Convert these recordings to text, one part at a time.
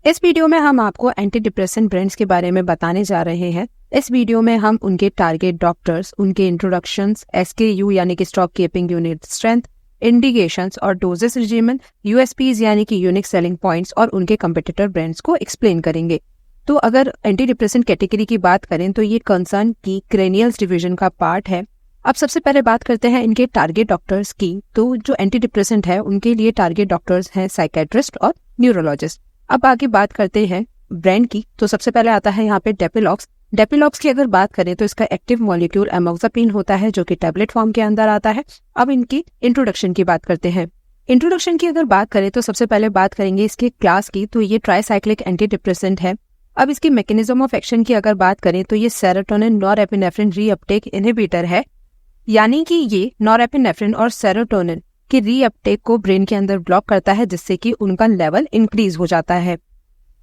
इस वीडियो में हम आपको एंटी डिप्रेसेंट ब्रांड्स के बारे में बताने जा रहे हैं। इस वीडियो में हम उनके टारगेट डॉक्टर्स, उनके इंट्रोडक्शंस, SKU यानी कि stock keeping unit strength, indications और डोजेस रिजीमन, USPs यानी कि यूनिक सेलिंग पॉइंट्स और उनके कंपटीटर ब्रांड्स को एक्सप्लेन करेंगे। तो अगर एंटी डिप्रेसेंट कैटेगरी की बात करें तो ये कंसर्न की क्रेनियल्स डिवीजन का पार्ट है। अब सबसे पहले बात करते हैं इनके टारगेट डॉक्टर्स की। तो जो एंटी डिप्रेसेंट है उनके लिए टारगेट डॉक्टर्स हैं साइकेट्रिस्ट और न्यूरोलॉजिस्ट। अब आगे बात करते हैं ब्रांड की। तो सबसे पहले आता है यहाँ पे डेपिलॉक्स। डेपिलॉक्स की अगर बात करें तो इसका एक्टिव मॉलिक्यूल एमोक्सापिन होता है जो कि टैबलेट फॉर्म के अंदर आता है। अब इनकी इंट्रोडक्शन की बात करते हैं। इंट्रोडक्शन की अगर बात करें तो सबसे पहले बात करेंगे इसके क्लास की। तो ये ट्राइसाइक्लिक एंटी डिप्रेसेंट है। अब इसकी मैकेनिज्म ऑफ एक्शन की अगर बात करें तो ये सेरोटोनिन नॉरएपिनेफ्रिन रीअपटेक इनहिबिटर है, यानी कि ये नॉरएपिनेफ्रिन और सेरोटोनिन कि रीअपटेक को ब्रेन के अंदर ब्लॉक करता है जिससे कि उनका लेवल इंक्रीज हो जाता है।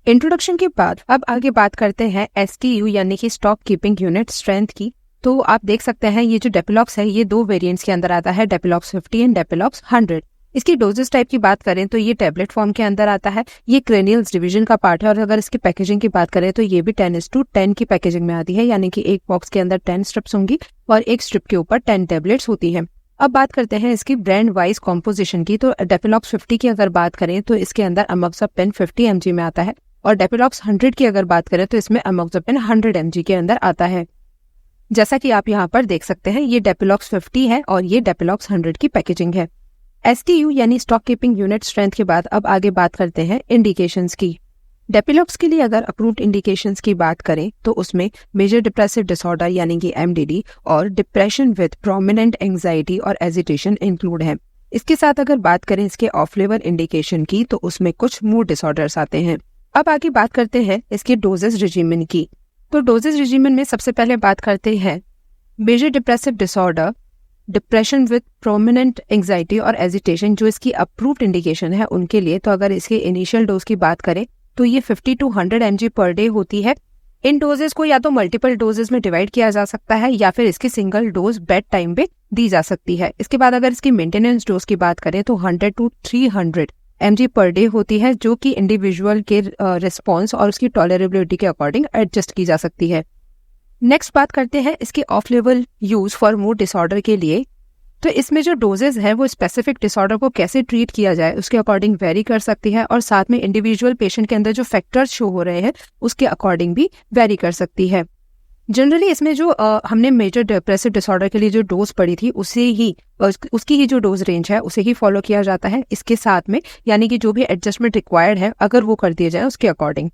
इंट्रोडक्शन के बाद अब आगे बात करते हैं SKU यानी कि स्टॉक कीपिंग यूनिट स्ट्रेंथ की। तो आप देख सकते हैं ये जो डेपिलॉक्स है ये दो वेरिएंट्स के अंदर आता है, डेपिलॉक्स 50 एंड डेपिलॉक्स 100। इसकी डोजेस टाइप की बात करें तो ये टैबलेट फॉर्म के अंदर आता है। ये क्रेनियल्स डिवीजन का पार्ट है और अगर इसकी पैकेजिंग की बात करें तो ये भी 10:10 की पैकेजिंग में आती है, यानी कि एक बॉक्स के अंदर 10 स्ट्रिप्स होंगी और एक स्ट्रिप के ऊपर 10 टैबलेट्स होती हैं। अब बात करते हैं इसकी ब्रांड वाइज कॉम्पोजिशन की। तो डेपिलॉक्स 50 की अगर बात करें तो इसके अंदर एमोक्सापिन 50 mg में आता है और डेपिलॉक्स 100 की अगर बात करें तो इसमें एमोक्सापिन 100 mg के अंदर आता है। जैसा कि आप यहाँ पर देख सकते हैं ये डेपिलॉक्स 50 है और ये डेपिलॉक्स 100 की पैकेजिंग है। SKU यानी स्टॉक कीपिंग यूनिट स्ट्रेंथ के बाद अब आगे बात करते हैं इंडिकेशंस की। डेपिलॉक्स के लिए अगर अप्रूव्ड इंडिकेशंस की बात करें तो उसमें मेजर डिप्रेसिव डिसऑर्डर यानी कि MDD और डिप्रेशन विद प्रोमिनेंट एंजाइटी और एजिटेशन इंक्लूड है। इसके साथ अगर बात करें इसके ऑफ लेबल इंडिकेशन की तो उसमें कुछ मूड डिसऑर्डर्स आते हैं। अब आगे बात करते हैं इसके डोजेस रिजीमन की। तो डोजेस रिजीमन में सबसे पहले बात करते हैं major depressive disorder, depression with prominent anxiety और एजिटेशन जो इसकी अप्रूव्ड इंडिकेशन है उनके लिए। तो अगर इसके इनिशियल डोज की बात करें तो ये 50 to 100 mg पर डे होती है। इन डोजेस को या तो मल्टीपल डोजेस में डिवाइड किया जा सकता है या फिर इसकी सिंगल डोज बेड टाइम पे दी जा सकती है। इसके बाद अगर इसकी मेंटेनेंस डोज की बात करें तो 100 to 300 mg पर डे होती है जो कि इंडिविजुअल के रिस्पॉन्स और उसकी टॉलरेबिलिटी के अकॉर्डिंग एडजस्ट की जा सकती है। नेक्स्ट बात करते हैं इसके of level use for mood disorder के लिए। तो इसमें जो डोजेज है वो स्पेसिफिक डिसऑर्डर को कैसे ट्रीट किया जाए उसके अकॉर्डिंग वेरी कर सकती है और साथ में इंडिविजुअल पेशेंट के अंदर जो फैक्टर्स शो हो रहे हैं उसके अकॉर्डिंग भी वेरी कर सकती है। जनरली इसमें जो हमने मेजर डिप्रेसिव डिसऑर्डर के लिए जो डोज पड़ी थी उसकी ही जो डोज रेंज है उसे ही फॉलो किया जाता है। इसके साथ में यानी कि जो भी एडजस्टमेंट रिक्वायर्ड है अगर वो कर दिए जाए उसके अकॉर्डिंग।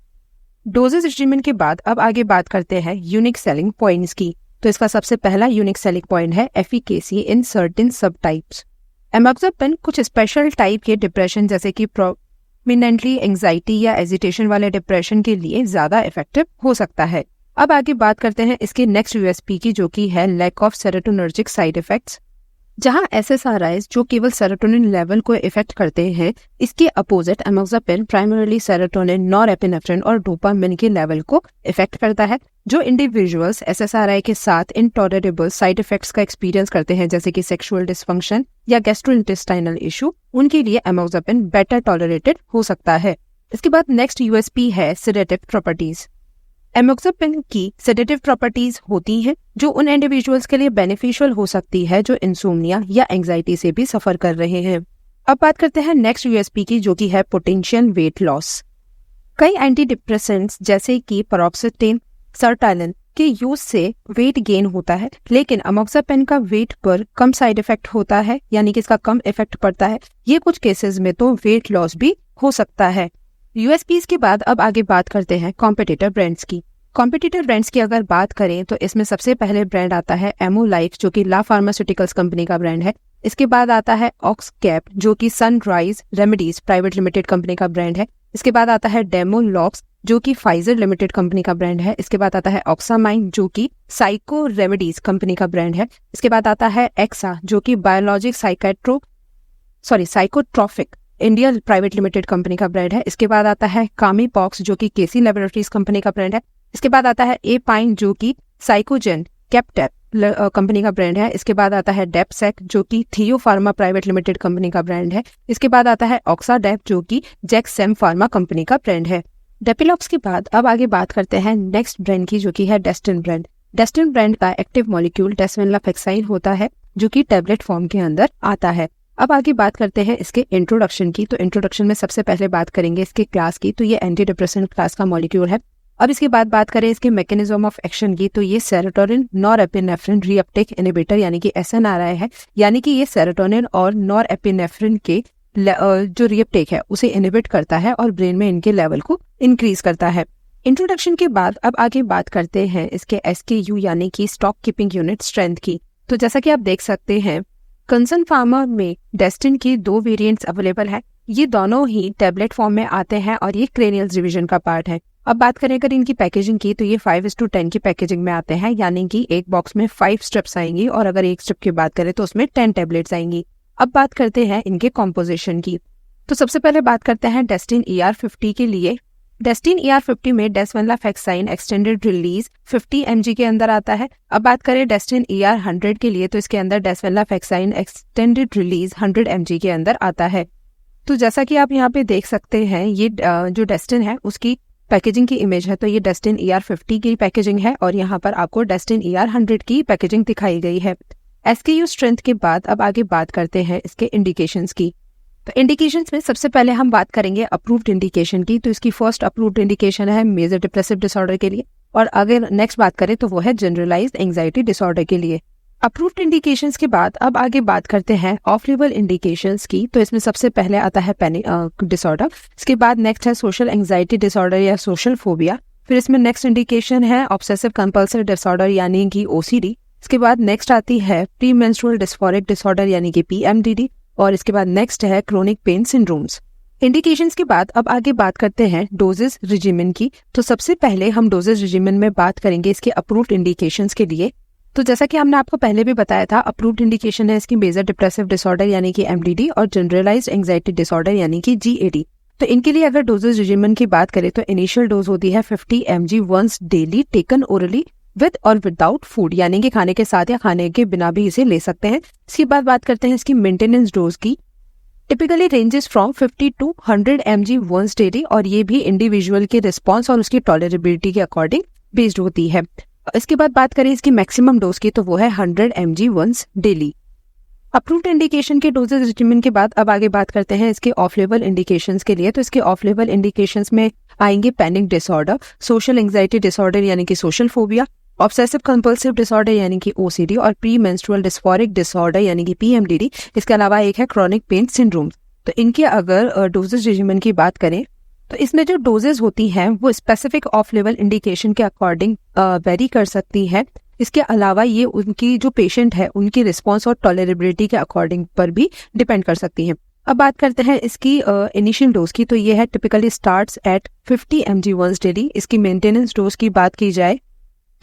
डोजेज रिजीमन के बाद अब आगे बात करते हैं यूनिक सेलिंग पॉइंट्स की। तो इसका सबसे पहला यूनिक सेलिंग पॉइंट है एफिकेसी इन सर्टेन सब टाइप्स। एमोक्सापिन कुछ स्पेशल टाइप के डिप्रेशन जैसे कि प्रोमिनेंटली एंजाइटी या एजिटेशन वाले डिप्रेशन के लिए ज्यादा इफेक्टिव हो सकता है। अब आगे बात करते हैं इसके नेक्स्ट USP की जो कि है lack of serotonergic side effects. जहां SSRIs जो केवल सेरोटोनिन लेवल को इफेक्ट करते हैं, इसके अपोजिट एमोक्सापिन प्राइमरीली सेरोटोनिन, नॉरएपिनेफ्रिन और डोपामिन के लेवल को इफेक्ट करता है। जो इंडिविजुअल्स SSRI के साथ इनटॉलरेबल साइड इफेक्ट्स का एक्सपीरियंस करते हैं जैसे कि सेक्सुअल डिसफंक्शन या गैस्ट्रोइंटेस्टाइनल इशू, उनके लिए एमोक्सापिन बेटर टॉलरेटेड हो सकता है। इसके बाद नेक्स्ट USP है सेडेटिव प्रॉपर्टीज। एमोक्सापिन की सेडेटिव प्रॉपर्टीज होती हैं जो उन इंडिविजुअल्स के लिए बेनिफिशियल हो सकती है जो इंसोम्निया या एंजाइटी से भी सफर कर रहे हैं। अब बात करते हैं नेक्स्ट USP की जो कि है पोटेंशियल वेट लॉस। कई एंटी डिप्रेसेंट्स जैसे कि paroxetine, सर्टालिन के यूज से वेट गेन होता है, लेकिन एमोक्सापिन का वेट पर कम साइड इफेक्ट होता है, यानी कि इसका कम इफेक्ट पड़ता है। ये कुछ केसेस में तो वेट लॉस भी हो सकता है। USPs के बाद अब आगे बात करते हैं कॉम्पिटिटर ब्रांड्स की। कॉम्पिटिटर ब्रांड्स की अगर बात करें तो इसमें सबसे पहले ब्रांड आता है एमोलाइफ जो कि ला फार्मास्यूटिकल्स कंपनी का ब्रांड है। इसके बाद आता है ऑक्सकैप जो कि sunrise remedies private limited company का ब्रांड है। इसके बाद आता है डेमोलॉक्स जो कि फाइजर लिमिटेड कंपनी का ब्रांड है। इसके बाद आता है ऑक्सामाइन जो कि साइको रेमेडीज कंपनी का ब्रांड है। इसके बाद आता है एक्सा जो कि biologic psychotropic India private limited company का ब्रांड है। इसके बाद आता है कामीपॉक्स जो कि केसी लैबोरेटरीज कंपनी का ब्रांड है। इसके बाद आता है ए पाइन जो कि साइकोजेन कैप्टेप कंपनी का ब्रांड है। इसके बाद आता है डेपसेक जो कि थियो फार्मा प्राइवेट लिमिटेड कंपनी का ब्रांड है। इसके बाद आता है ऑक्साडेप जो कि जैक्सेम फार्मा कंपनी का ब्रांड है। डेपिलॉक्स के बाद अब आगे बात करते हैं नेक्स्ट ब्रांड की, जो कि है डेस्टिन ब्रांड। डेस्टिन ब्रांड का एक्टिव मॉलिक्यूल डेसवेनलाफेक्साइन होता है, जो कि टैबलेट फॉर्म के अंदर आता है। अब आगे बात करते हैं इसके इंट्रोडक्शन की। तो इंट्रोडक्शन में सबसे पहले बात करेंगे इसके क्लास की। तो ये एंटी डिप्रेसेंट क्लास का मॉलिक्यूल है। अब इसके बाद बात करें इसके मैकेनिज्म ऑफ एक्शन की, तो ये सेरोटोनिन नॉरएपिनेफ्रिन रीअपटेक इनहिबिटर यानी कि SNRI है। यानी कि ये सेरोटोनिन और नॉरएपिनेफ्रिन के जो रीअपटेक है उसे इनहिबिट करता है और ब्रेन में इनके लेवल को इंक्रीज करता है। इंट्रोडक्शन के बाद अब आगे बात करते हैं इसके SKU यानी कि स्टॉक कीपिंग यूनिट स्ट्रेंथ की। तो जैसा कि आप देख सकते हैं, कंसर्न फार्मा में डेस्टिन की 2 वेरिएंट्स अवेलेबल है। ये दोनों ही टैबलेट फॉर्म में आते हैं और ये क्रेनियल्स डिवीजन का पार्ट है। अब बात करें अगर इनकी पैकेजिंग की, तो ये 5:10 की पैकेजिंग में आते हैं, यानी कि एक बॉक्स में 5 स्ट्रिप्स आएंगी और अगर एक स्ट्रिप की बात करें तो उसमें 10 टैबलेट्स आएंगी। अब बात करते हैं इनके कॉम्पोजिशन की। तो सबसे पहले बात करते हैं डेस्टिन ER50 के लिए। डेस्टिन ER50 में डेसवेनलाफेक्साइन एक्सटेंडेड रिलीज 50 mg के अंदर आता है। अब बात करें डेस्टिन ER100 के लिए, तो इसके अंदर डेसवेनलाफेक्साइन एक्सटेंडेड रिलीज 100 mg के अंदर आता है। तो जैसा कि आप यहाँ पे देख सकते हैं, ये जो डेस्टिन है उसकी पैकेजिंग की इमेज है। तो ये डेस्टिन ER50 की पैकेजिंग है और यहाँ पर आपको डेस्टिन ER100 की पैकेजिंग दिखाई गई है। SKU स्ट्रेंथ के बाद अब आगे बात करते हैं इसके इंडिकेशंस की। तो इंडिकेशंस में सबसे पहले हम बात करेंगे अप्रूव्ड इंडिकेशन की। तो इसकी फर्स्ट अप्रूव्ड इंडिकेशन है मेजर डिप्रेसिव डिसऑर्डर के लिए, और अगर नेक्स्ट बात करें तो वो है जनरलाइज्ड एंजाइटी डिसऑर्डर के लिए। अप्रूव्ड इंडिकेशंस के बाद अब आगे बात करते हैं ऑफ लेबल इंडिकेशंस की। तो इसमें सबसे पहले आता है पैनिक डिसऑर्डर, इसके बाद नेक्स्ट है सोशल एंजाइटी डिसऑर्डर या सोशल फोबिया। फिर इसमें नेक्स्ट इंडिकेशन है ऑब्सेसिव कंपल्सिव डिसऑर्डर यानी कि OCD। इसके बाद नेक्स्ट आती है प्री मेंस्ट्रुअल डिस्फोरिक डिसऑर्डर यानी कि PMDD, और इसके बाद नेक्स्ट है क्रोनिक पेन सिंड्रोम्स। इंडिकेशंस के बाद अब आगे बात करते हैं डोजेस रिजिमेन की। तो सबसे पहले हम डोजेस रिजिमेन में बात करेंगे इसके अप्रूव्ड इंडिकेशंस के लिए। तो जैसा कि हमने आपको पहले भी बताया था, अप्रूव्ड इंडिकेशन है इसकी मेजर डिप्रेसिव डिसऑर्डर यानी कि MDD और जनरलाइज्ड एंजाइटी डिसऑर्डर यानी कि GAD। तो इनके लिए अगर डोजेस रिजिमेन की बात करें तो इनिशियल डोज होती है 50 mg once daily taken orally with और विदाउट फूड, यानी कि खाने के साथ या खाने के बिना भी इसे ले सकते हैं। इसके बाद बात करते हैं इसकी मेंटेनेंस डोज की। Typically ranges from 50 to 100 mg once daily, और ये भी इंडिविजुअल के रिस्पॉन्स और उसकी टॉलरेबिलिटी के अकॉर्डिंग बेस्ड होती है। इसके बाद बात करें इसकी मैक्सिमम डोज की, तो वो है 100 mg once daily. Approved indication के डोजेज रिजिमेन के बाद अब आगे बात करते हैं इसके ऑफ लेबल इंडिकेशंस के लिए। तो इसके ऑफ लेबल इंडिकेशंस में आएंगे panic disorder, social anxiety disorder यानी कि social phobia, obsessive compulsive disorder यानी कि OCD और प्री मेंस्ट्रुअल डिस्फोरिक डिसऑर्डर यानी कि PMDD। इसके अलावा एक है क्रोनिक पेन सिंड्रोम। तो इनके अगर डोजेज रिजिमेन की बात करें तो इसमें जो डोजेज होती हैं वो स्पेसिफिक ऑफ लेवल इंडिकेशन के अकॉर्डिंग वेरी कर सकती है। इसके अलावा ये उनकी जो पेशेंट है उनकी रिस्पॉन्स और टॉलरेबिलिटी के अकॉर्डिंग पर भी डिपेंड कर सकती है। अब बात करते हैं इसकी इनिशियल डोज की। तो ये है typically starts at 50 mg once daily. इसकी मेंटेनेंस डोज की बात की जाए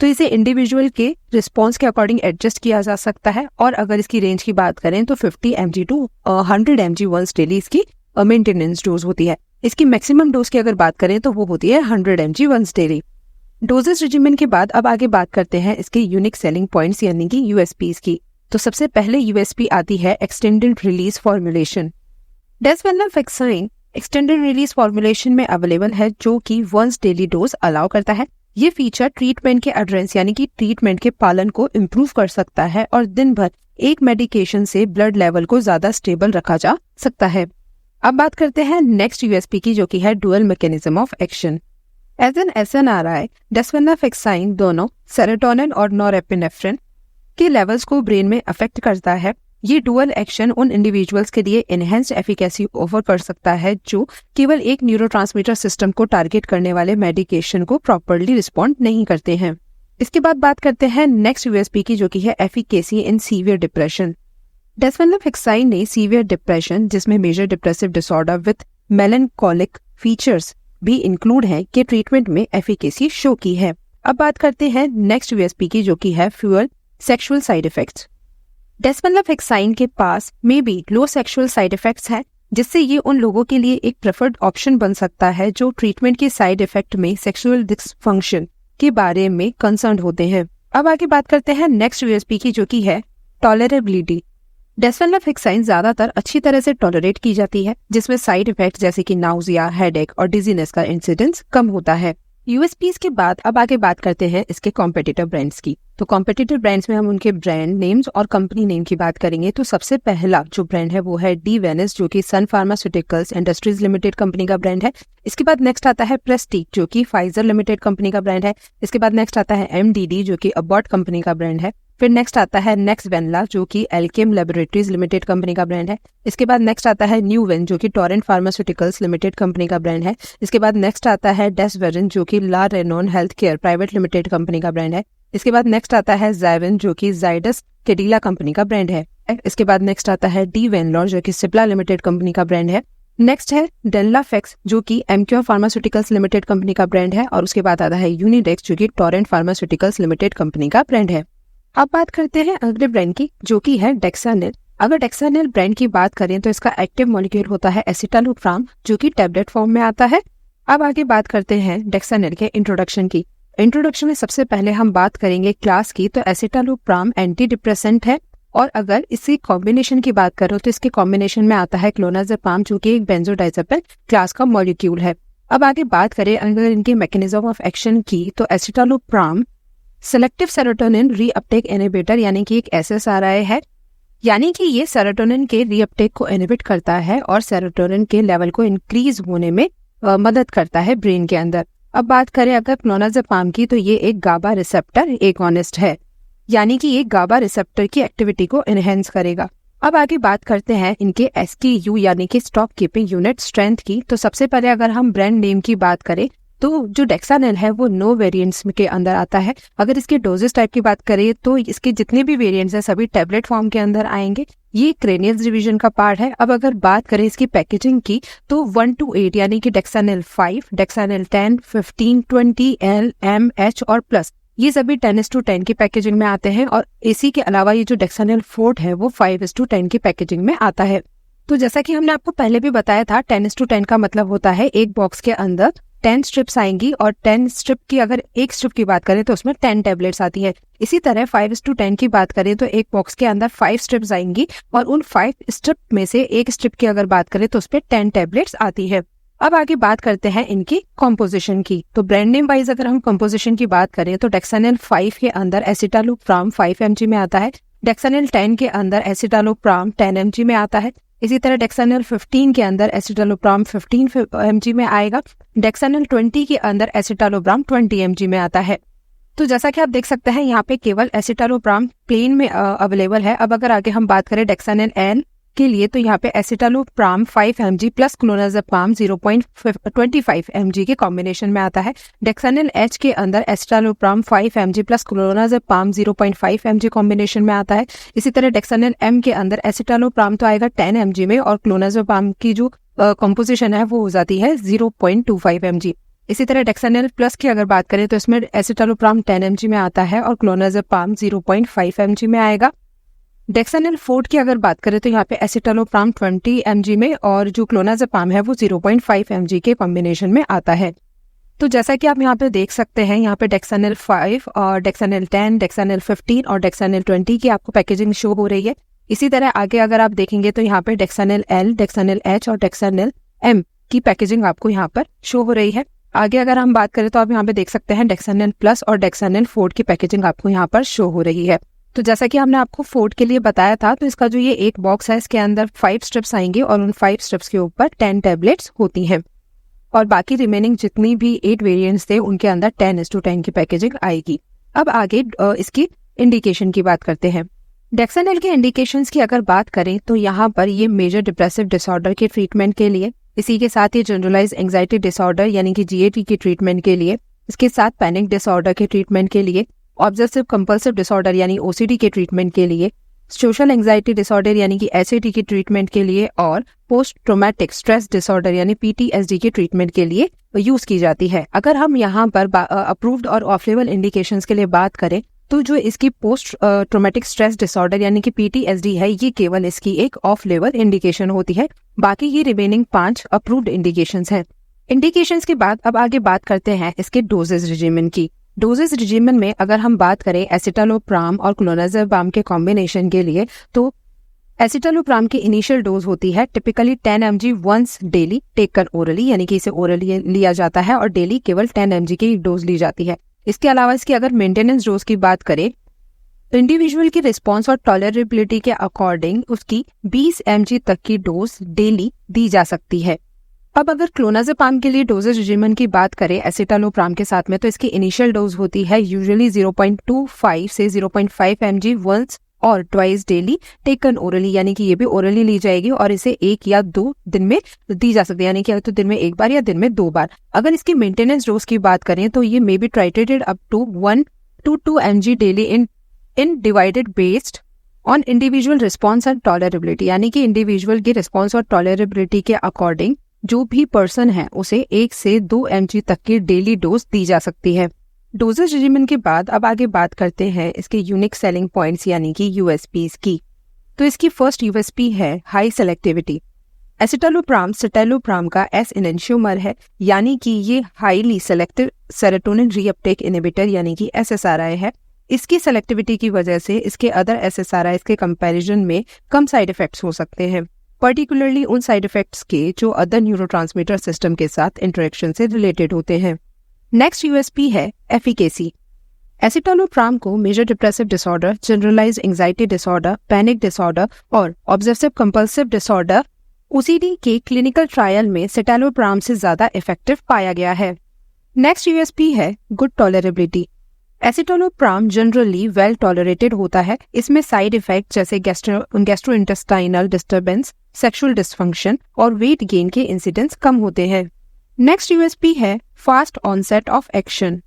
तो इसे इंडिविजुअल के रिस्पॉन्स के अकॉर्डिंग एडजस्ट किया जा सकता है, और अगर इसकी रेंज की बात करें तो 50 mg to 100 mg once daily इसकी मेंटेनेंस डोज होती है। इसकी मैक्सिमम डोज की अगर बात करें तो वो होती है 100 mg वंस डेली। डोजेस रिजिमेन के बाद अब आगे बात करते हैं इसके यूनिक सेलिंग पॉइंट्स यानी कि USPs की। तो सबसे पहले USP आती है extended release formulation. Desvenlafaxine extended release formulation में अवेलेबल है, जो कि वंस डेली डोज अलाउ करता है। ये फीचर ट्रीटमेंट के एड्रेंस यानी कि ट्रीटमेंट के पालन को इम्प्रूव कर सकता है और दिन भर एक मेडिकेशन से ब्लड लेवल को ज्यादा स्टेबल रखा जा सकता है। अब बात करते हैं नेक्स्ट USP की, जो कि है dual mechanism of action. As an SNRI, desvenlafaxine दोनों सेरोटोनिन और नॉरएपिनेफ्रिन के लेवल्स को ब्रेन में अफेक्ट करता है। ये डुअल एक्शन उन इंडिविजुअल्स के लिए एनहेंस्ड एफिकेसी ऑफर कर सकता है जो केवल एक न्यूरोट्रांसमीटर सिस्टम को टारगेट करने वाले मेडिकेशन को प्रॉपर्ली रिस्पॉन्ड नहीं करते हैं। इसके बाद बात करते हैं नेक्स्ट USP की, जो कि है efficacy in severe depression. Desvenlafaxine ने सीवियर डिप्रेशन, जिसमें major depressive disorder with melancholic features भी इंक्लूड है, के ट्रीटमेंट में एफिकेसी शो की है। अब बात करते हैं नेक्स्ट USP की, जो कि है फ्यूअल सेक्सुअल साइड इफेक्ट्स। डेसवेनलाफेक्साइन के पास में भी लो सेक्सुअल साइड इफेक्ट्स है, जिससे ये उन लोगों के लिए एक प्रेफर्ड ऑप्शन बन सकता है जो ट्रीटमेंट के साइड इफेक्ट में सेक्सुअल डिसफंक्शन के बारे में कंसर्न होते हैं। अब आगे बात करते हैं नेक्स्ट USP की, जो कि है टॉलरेबिलिटी। डेस्वेनलाफेक्साइन ज्यादातर अच्छी तरह से टॉलरेट की जाती है, जिसमें साइड इफेक्ट जैसे कि नाउजिया, हेडेक और डिजीनेस का इंसिडेंस कम होता है। यूएसपीज के बाद अब आगे बात करते हैं इसके कॉम्पिटिटिव ब्रांड्स की। तो कॉम्पिटिटिव ब्रांड्स में हम उनके ब्रांड नेम्स और कंपनी नेम की बात करेंगे। तो सबसे पहला जो ब्रांड है वो है डी वेनिस, जो कि सन फार्मास्यूटिकल्स इंडस्ट्रीज लिमिटेड कंपनी का ब्रांड है। इसके बाद नेक्स्ट आता है प्रेस्टीज, जो कि फाइजर लिमिटेड कंपनी का ब्रांड है। इसके बाद नेक्स्ट आता है एमडीडी, जो कि अबॉट कंपनी का ब्रांड है। फिर नेक्स्ट आता है नेक्सवेनला, जो कि एल्केम लेबोरेटरीज लिमिटेड कंपनी का ब्रांड है। इसके बाद नेक्स्ट आता है न्यूवेन, जो कि टोरेंट फार्मास्यूटिकल्स लिमिटेड कंपनी का ब्रांड है। इसके बाद नेक्स्ट आता है डेसवेरिन, जो कि La Renon health care private limited company का ब्रांड है। इसके बाद नेक्स्ट आता है ज़ाइविन, जो कि जाइडस कैडिला कंपनी का ब्रांड है। इसके बाद नेक्स्ट आता है डी वेनलॉर, जो कि सिप्ला लिमिटेड कंपनी का ब्रांड है। नेक्स्ट है डेल्लाफेक्स, जो कि एमक्योर फार्मास्यूटिकल्स लिमिटेड कंपनी का ब्रांड है। और उसके बाद आता है यूनिडेक्स, जो कि टोरेंट फार्मास्यूटिकल्स लिमिटेड कंपनी का ब्रांड है। अब बात करते हैं अगले ब्रांड की, जो कि है डेक्सानिल। अगर डेक्सानिल ब्रांड की बात करें तो इसका एक्टिव मॉलिक्यूल होता है एसिटालोप्राम, जो कि टैबलेट फॉर्म में आता है। अब आगे बात करते हैं डेक्सानिल के इंट्रोडक्शन की। इंट्रोडक्शन में सबसे पहले हम बात करेंगे क्लास की। तो एसिटालोप्राम एंटी डिप्रेसेंट है, और अगर इसी कॉम्बिनेशन की बात करो तो इसके कॉम्बिनेशन में आता है क्लोनाज़ेपाम, जो कि एक बेंजोडाइजेपिन क्लास का मॉलिक्यूल है। अब आगे बात करें अगर इनके मैकेनिज्म ऑफ एक्शन की, तो escitalopram selective serotonin reuptake inhibitor यानी कि एक एसएसआरआई है, यानी कि ये सेरोटोनिन के रीअपटेक को इनहिबिट करता है और सेरोटोनिन के लेवल को इंक्रीज होने में मदद करता है ब्रेन के अंदर। अब बात करें अगर क्लोनाज़ेपाम की, तो ये एक गाबा रिसेप्टर एगोनिस्ट है, यानी कि ये गाबा रिसेप्टर की एक्टिविटी को एनहेंस करेगा। अब आगे बात करते हैं इनके SKU यानी कि स्टॉक कीपिंग यूनिट स्ट्रेंथ की। तो सबसे पहले अगर हम ब्रांड नेम की बात करें तो जो डेक्सानिल है वो 9 वेरिएंट्स के अंदर आता है। अगर इसके डोजेस टाइप की बात करें तो इसके जितने भी वेरिएंट्स हैं सभी टैबलेट फॉर्म के अंदर आएंगे। ये क्रेनियस डिवीजन का पार्ट है। अब अगर बात करें इसकी पैकेजिंग की, तो 1 to 8 यानी कि डेक्सानिल 5, डेक्सानिल 10, 15, 20, L, M, H और प्लस, ये सभी 10:10 की पैकेजिंग में आते हैं। और इसी के अलावा ये जो डेक्सानिल 4 है वो 5:10 की पैकेजिंग में आता है। तो जैसा कि हमने आपको पहले भी बताया था, 10:10 का मतलब होता है एक बॉक्स के अंदर 10 स्ट्रिप्स आएंगी, और 10 स्ट्रिप की अगर एक स्ट्रिप की बात करें तो उसमें 10 टैबलेट्स आती है। इसी तरह 5:10 की बात करें तो एक बॉक्स के अंदर 5 स्ट्रिप्स आएंगी, और उन 5 स्ट्रिप में से एक स्ट्रिप की अगर बात करें तो उसपे 10 टैबलेट्स आती है। अब आगे बात करते हैं इनकी कॉम्पोजिशन की। तो ब्रांड नेम वाइज अगर हम कॉम्पोजिशन की बात करें तो डेक्सानिल 5 के अंदर एसिटालोप्राम 5 mg में आता है। डेक्सानिल 10 के अंदर एसिटालोप्राम 10 mg में आता है। इसी तरह डेक्सानिल 15 के अंदर एसिटालोप्राम 15 mg में आएगा। डेक्सानिल 20 के अंदर एसिटालोप्राम 20 mg में आता है। तो जैसा कि आप देख सकते हैं यहाँ पे केवल एसिटालोप्राम प्लेन में अवेलेबल है। अब अगर आगे हम बात करें डेक्सानिल N के लिए, तो यहाँ पे escitalopram 5 mg plus clonazepam 0.25 mg के कॉम्बिनेशन में आता है। डेक्सानिल H के अंदर escitalopram 5 mg plus clonazepam 0.5 mg combination में आता है। इसी तरह डेक्सानिल M के अंदर एसिटालोप्राम तो आएगा 10 mg में, और क्लोनाज़ेपाम की जो कॉम्पोजिशन है वो हो जाती है 0.25 mg। इसी तरह डेक्सानिल प्लस की अगर बात करें तो इसमें एसिटालोप्राम 10 mg में आता है और क्लोनाज़ेपाम 0.5 mg में आएगा। डेक्सानिल 4 की अगर बात करें तो यहाँ पे एसिटालोप्राम 20 mg में, और जो क्लोनाज़ेपाम है वो 0.5 mg के कॉम्बिनेशन में आता है। तो जैसा कि आप यहाँ पे देख सकते हैं, यहाँ पे डेक्सानिल 5 और डेक्सानिल 10, डेक्सानिल 15 और डेक्सानिल 20 की आपको पैकेजिंग शो हो रही है। इसी तरह आगे अगर आप देखेंगे तो यहाँ पे डेक्सानिल L, डेक्सानिल H और डेक्सानिल M की पैकेजिंग आपको यहाँ पर शो हो रही है। आगे अगर हम बात करें तो आप यहाँ पे देख सकते हैं डेक्सानिल प्लस और डेक्सानिल 4 की पैकेजिंग आपको यहाँ पर शो हो रही है। तो जैसा कि हमने आपको 4 के लिए बताया था, तो इसका जो ये एक बॉक्स है इसके अंदर 5 स्ट्रिप्स आएंगे, और उन 5 स्ट्रिप्स के ऊपर 10 टैबलेट्स होती हैं, और बाकी रिमेनिंग जितनी भी 8 वेरिएंट्स थे उनके अंदर 10:10 की पैकेजिंग आएगी। अब आगे इसकी इंडिकेशन की बात करते हैं। डेक्सानिल के इंडिकेशंस की अगर बात करें तो यहाँ पर ये मेजर डिप्रेसिव डिसऑर्डर के ट्रीटमेंट के लिए, इसी के साथ ही जनरलाइज एंजाइटी डिसऑर्डर यानी कि GAD के ट्रीटमेंट के लिए, इसके साथ पैनिक डिसऑर्डर के ट्रीटमेंट के लिए, ऑब्सेसिव कंपल्सिव डिसऑर्डर यानी OCD के ट्रीटमेंट के लिए, सोशल एंजाइटी डिसऑर्डर यानी कि SAD के ट्रीटमेंट के लिए, और पोस्ट ट्रॉमेटिक स्ट्रेस डिसऑर्डर यानी PTSD के ट्रीटमेंट के लिए यूज की जाती है। अगर हम यहाँ पर अप्रूव्ड और ऑफ लेवल इंडिकेशंस के लिए बात करें तो जो इसकी पोस्ट ट्रॉमेटिक स्ट्रेस डिसऑर्डर यानी कि PTSD है, ये केवल इसकी एक ऑफ लेवल इंडिकेशन होती है। बाकी ये रिमेनिंग 5 अप्रूव्ड इंडिकेशंस हैं। इंडिकेशंस के बाद अब आगे बात करते हैं इसके डोजेज रिजिमेन की। डोजेज रिजिमेन में अगर हम बात करें एसिटालोप्राम और क्लोनाज़ेपाम के कॉम्बिनेशन के लिए, तो एसिटालोप्राम की इनिशियल डोज होती है typically 10 mg once daily taken orally, यानी कि इसे ओरली लिया जाता है और डेली केवल 10 mg की डोज ली जाती है। इसके अलावा इसकी अगर मेंटेनेंस डोज की बात करें तो इंडिविजुअल की रिस्पॉन्स और टॉलरेबिलिटी के अकॉर्डिंग उसकी 20 mg तक की डोज डेली दी जा सकती है। अब अगर क्लोनाज़ेपाम के लिए डोजेज रिजिमन की बात करें एसिटालोप्राम के साथ में, तो इसकी इनिशियल डोज होती है यूजुअली 0.25 से 0.5 mg वंस और ट्वाइस डेली टेकन ओरली, यानी कि ये भी ओरली ली जाएगी और इसे 1 या 2 दिन में दी जा सकती है, यानी कि तो दिन में 1 बार या दिन में 2 बार। अगर इसकी मेंटेनेंस डोज की बात करें तो ये may be titrated up to 1 to 2 mg daily in divided based on individual response and tolerability, यानी कि इंडिविजुअल की रिस्पॉन्स और टॉलरेबिलिटी के अकॉर्डिंग जो भी पर्सन है उसे 1 से 2 mg तक की डेली डोज दी जा सकती है। डोजेज रिजिमन के बाद अब आगे बात करते हैं इसके यूनिक सेलिंग पॉइंट्स यानी कि यूएसपीज की। तो इसकी फर्स्ट यूएसपी है हाई सेलेक्टिविटी। एसिटालोप्राम सिटालोप्राम का एस एनेंशियोमर है, यानी कि ये highly selective serotonin reuptake inhibitor यानी कि एसएसआरआई है। इसकी सेलेक्टिविटी की वजह से इसके अदर एसएसआरआईज के कंपैरिजन में कम साइड इफेक्ट्स हो सकते हैं, पर्टिकुलरली उन साइड इफेक्ट्स के जो अदर न्यूरोट्रांसमीटर सिस्टम के साथ इंटरेक्शन से रिलेटेड होते हैं। नेक्स्ट यूएसपी है एफिकेसी। एसिटालोप्राम को major depressive disorder, generalised anxiety disorder, panic disorder और ऑब्सेसिव कंपल्सिव डिसऑर्डर ओसीडी के क्लिनिकल ट्रायल में सिटालोप्राम से ज्यादा इफेक्टिव पाया गया है। नेक्स्ट यूएसपी है good tolerability. Escitalopram generally well tolerated होता है। इसमें साइड इफेक्ट जैसे गैस्ट्रोइंटेस्टाइनल डिस्टर्बेंस, सेक्सुअल डिसफंक्शन और वेट गेन के इंसिडेंट्स कम होते हैं। नेक्स्ट यूएसपी है fast onset of action.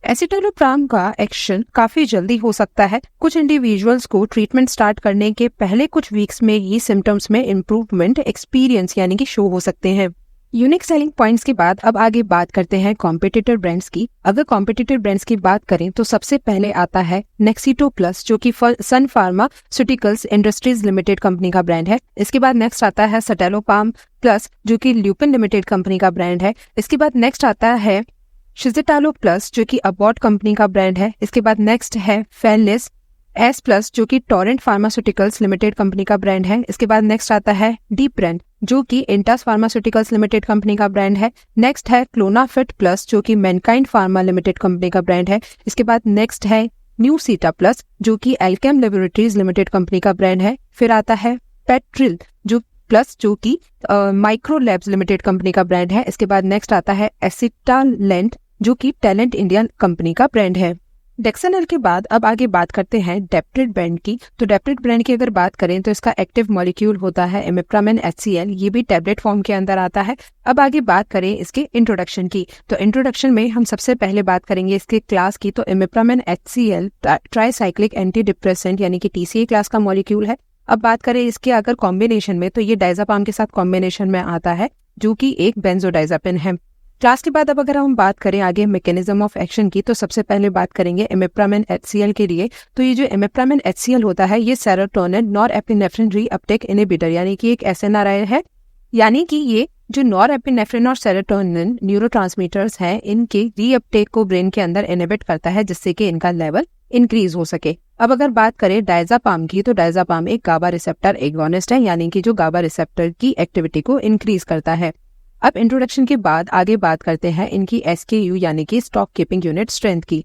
Escitalopram का एक्शन काफी जल्दी हो सकता है। कुछ इंडिविजुअल्स को ट्रीटमेंट स्टार्ट करने के पहले कुछ वीक्स में ही सिम्टम्स में इम्प्रूवमेंट एक्सपीरियंस यानी कि शो हो सकते हैं। यूनिक सेलिंग पॉइंट्स के बाद अब आगे बात करते हैं कॉम्पिटिटर ब्रांड्स की। अगर कॉम्पिटिटर ब्रांड्स की बात करें तो सबसे पहले आता है नेक्सिटो प्लस, जो कि सन फार्मास्यूटिकल्स इंडस्ट्रीज लिमिटेड कंपनी का ब्रांड है। इसके बाद नेक्स्ट आता है सिटालोपाम प्लस, जो कि ल्यूपिन लिमिटेड कंपनी का ब्रांड है। इसके बाद नेक्स्ट आता है शिजिटालो प्लस, जो कि अबॉट कंपनी का ब्रांड है। इसके बाद नेक्स्ट है फेलनेस एस प्लस, जो कि टोरेंट फार्मास्यूटिकल्स लिमिटेड कंपनी का ब्रांड है। इसके बाद नेक्स्ट आता है डी ब्रांड, जो कि इंटास फार्मास्यूटिकल्स लिमिटेड कंपनी का ब्रांड है। नेक्स्ट है क्लोनाफिट प्लस, जो कि मैनकाइंड फार्मा लिमिटेड कंपनी का ब्रांड है। इसके बाद नेक्स्ट है न्यू सीटा प्लस, जो कि एल्केम लेबोरेटरीज लिमिटेड कंपनी का ब्रांड है। फिर आता है पेट्रिल जो कि माइक्रो लैब्स लिमिटेड कंपनी का ब्रांड है। इसके बाद नेक्स्ट आता है एसिटालेंट, जो कि टैलेंट इंडिया कंपनी का ब्रांड है। डेक्सानल के बाद अब आगे बात करते हैं डेप्रिड ब्रांड की। तो डेप्रिड ब्रांड की अगर बात करें तो इसका एक्टिव मॉलिक्यूल होता है इमिप्रामेन HCl, ये भी टैबलेट फॉर्म के अंदर आता है। अब आगे बात करें इसके इंट्रोडक्शन की, तो इंट्रोडक्शन में हम सबसे पहले बात करेंगे इसके क्लास की। तो इमिप्रामेन HCl ट्राईसाइक्लिक एंटी डिप्रेसेंट यानी कि TCA क्लास का मॉलिक्यूल है। अब बात करें इसके अगर कॉम्बिनेशन में, तो ये डायजापाम के साथ कॉम्बिनेशन में आता है, जो कि एक बेंजोडाइजापिन है। क्लास के बाद अब अगर हम बात करें आगे मैकेनिज्म ऑफ एक्शन की, तो सबसे पहले बात करेंगे इमिप्रामेन HCl के लिए। तो ये जो इमिप्रामेन HCl होता है ये सेरोटोनिन नॉरएपिनेफ्रिन रीअपटेक इनहिबिटर यानी कि एक SNRI है, यानी कि ये जो नॉरएपिनेफ्रिन और सेरोटोनिन न्यूरोट्रांसमीटर्स हैं इनके रीअपटेक को ब्रेन के अंदर इनहिबिट करता है, जिससे कि इनका लेवल इंक्रीज हो सके। अब अगर बात करें डायजापाम की, तो डायजापाम एक गाबा रिसेप्टर एगोनिस्ट है, यानी कि जो गाबा रिसेप्टर की एक्टिविटी को इंक्रीज करता है। अब इंट्रोडक्शन के बाद आगे बात करते हैं इनकी SKU यानी कि स्टॉक कीपिंग यूनिट स्ट्रेंथ की।